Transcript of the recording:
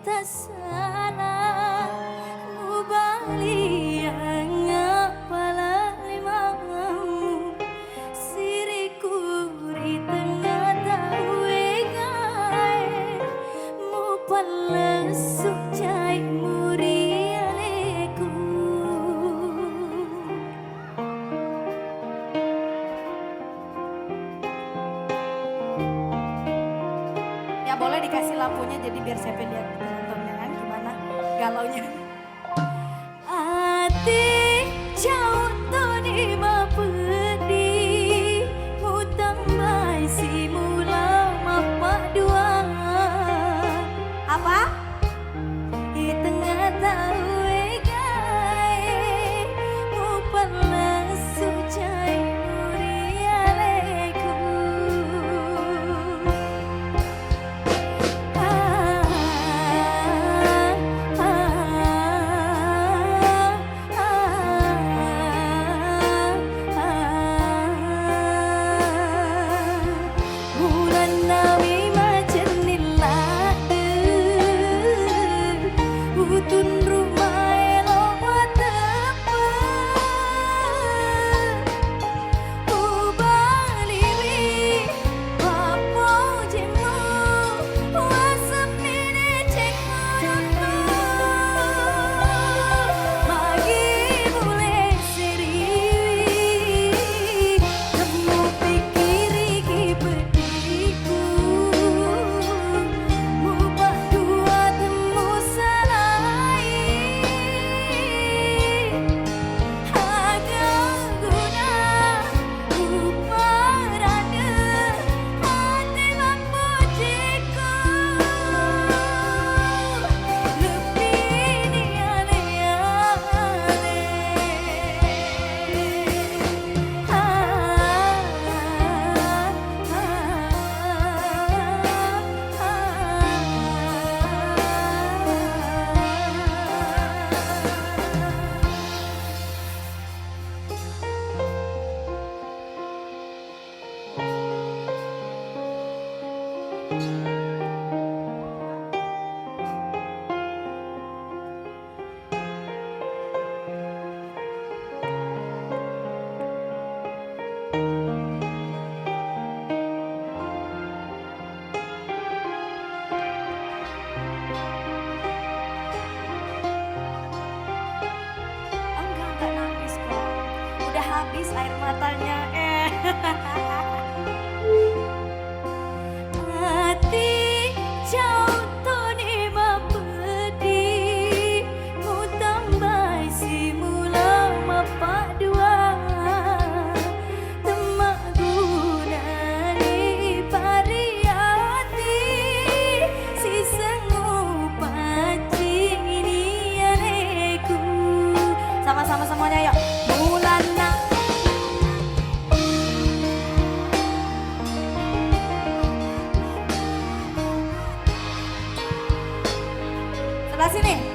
Tak salah mubali yang ngapala limamu siriku di tengah tawe gai mu palesuk cai muri aleku. Ya boleh dikasih lampunya jadi biar siapa lihat penontonnya kan gimana galaunya. Ati jauh tuh di mapedi hutang mai si mula mapa dua apa di tengah tawe gai mu palesu cai muri aleku. Habis air matanya hati jauh tuh di mapedi mu tambah si mula mapa dua temak guna di pariati si sengu paci ini aleku. Sama-sama semuanya yuk. Mulana sebelah sini.